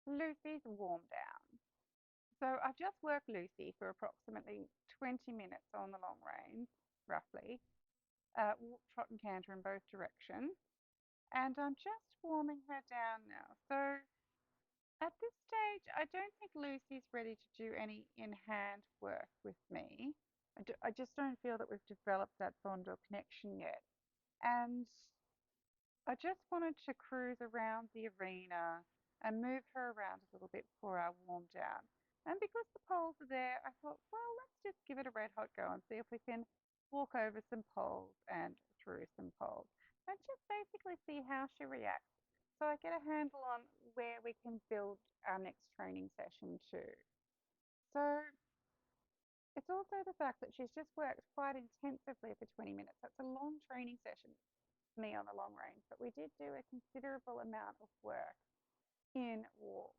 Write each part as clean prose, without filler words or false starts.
Lucy's warm down. So I've just worked Lucy for approximately 20 minutes on the long reins, roughly, walk, trot and canter in both directions. And I'm just warming her down now. So at this stage, I don't think Lucy's ready to do any in-hand work with me. I just don't feel that we've developed that bond or connection yet. And I just wanted to cruise around the arena and move her around a little bit for our warm down. And because the poles are there, I thought, well, let's just give it a red hot go and see if we can walk over some poles and through some poles and just basically see how she reacts. So I get a handle on where we can build our next training session too. So it's also the fact that she's just worked quite intensively for 20 minutes. That's a long training session for me on the long range, but we did do a considerable amount of work in walk.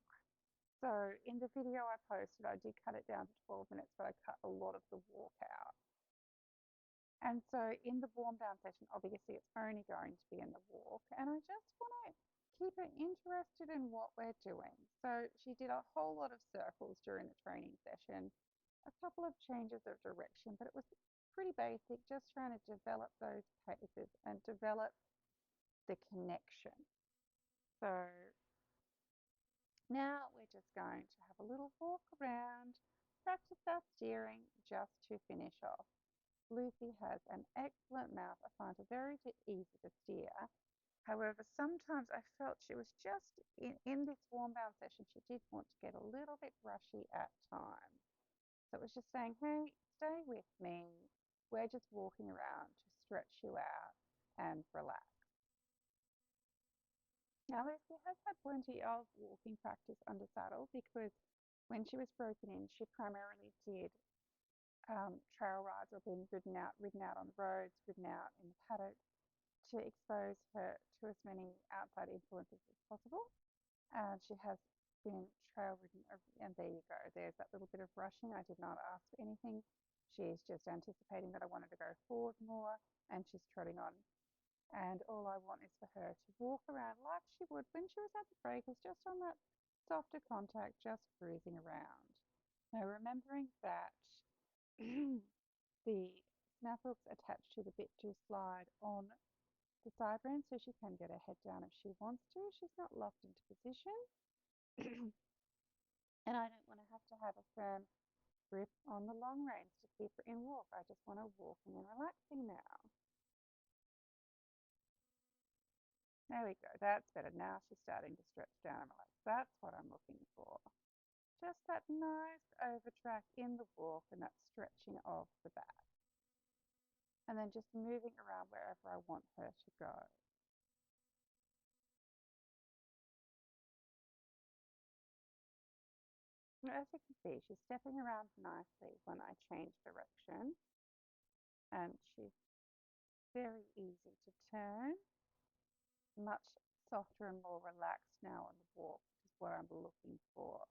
So in the video I posted, I did cut it down to 12 minutes, but I cut a lot of the walk out. And so in the warm down session, obviously it's only going to be in the walk, and I just want to keep her interested in what we're doing. So she did a whole lot of circles during the training session, a couple of changes of direction, but it was pretty basic, just trying to develop those paces and develop the connection. So now we're just going to have a little walk around, practice our steering just to finish off. Lucy has an excellent mouth. I find her very easy to steer. However, sometimes I felt she was just in this warm down session, she did want to get a little bit rushy at times. So it was just saying, hey, stay with me. We're just walking around to stretch you out and relax. Now, Lucy has had plenty of walking practice under saddle because when she was broken in, she primarily did trail rides or being ridden out on the roads, ridden out in the paddocks to expose her to as many outside influences as possible. And she has been trail ridden, and there you go. There's that little bit of rushing. I did not ask for anything. She's just anticipating that I wanted to go forward more, and she's trotting on. And all I want is for her to walk around like she would when she was at the breakers, just on that softer contact, just cruising around. Now, remembering that the snap hooks attached to the bit to slide on the side rein so she can get her head down if she wants to. She's not locked into position. And I don't want to have a firm grip on the long reins to keep her in walk. I just want her walking and relaxing now. There we go. That's better. Now she's starting to stretch down and relax. That's what I'm looking for. Just that nice overtrack in the walk and that stretching of the back. And then just moving around wherever I want her to go. And as you can see, she's stepping around nicely when I change direction. And she's very easy to turn. Much softer and more relaxed now on the walk, which is what I'm looking for.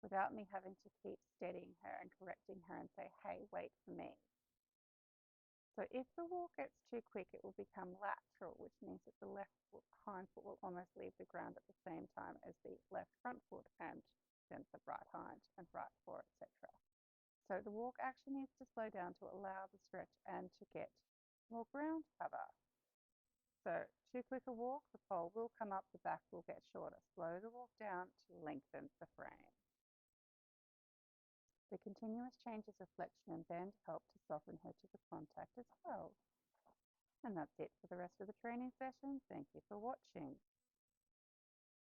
Without me having to keep steadying her and correcting her and say, hey, wait for me. So if the walk gets too quick, it will become lateral, which means that the left hind foot will almost leave the ground at the same time as the left front foot, and then the right hind and right fore, etc. So the walk actually needs to slow down to allow the stretch and to get more ground cover. So too quick a walk, the pole will come up, the back will get shorter. Slow the walk down to lengthen the frame. The continuous changes of flexion and bend help to soften her to the contact as well. And that's it for the rest of the training session. Thank you for watching.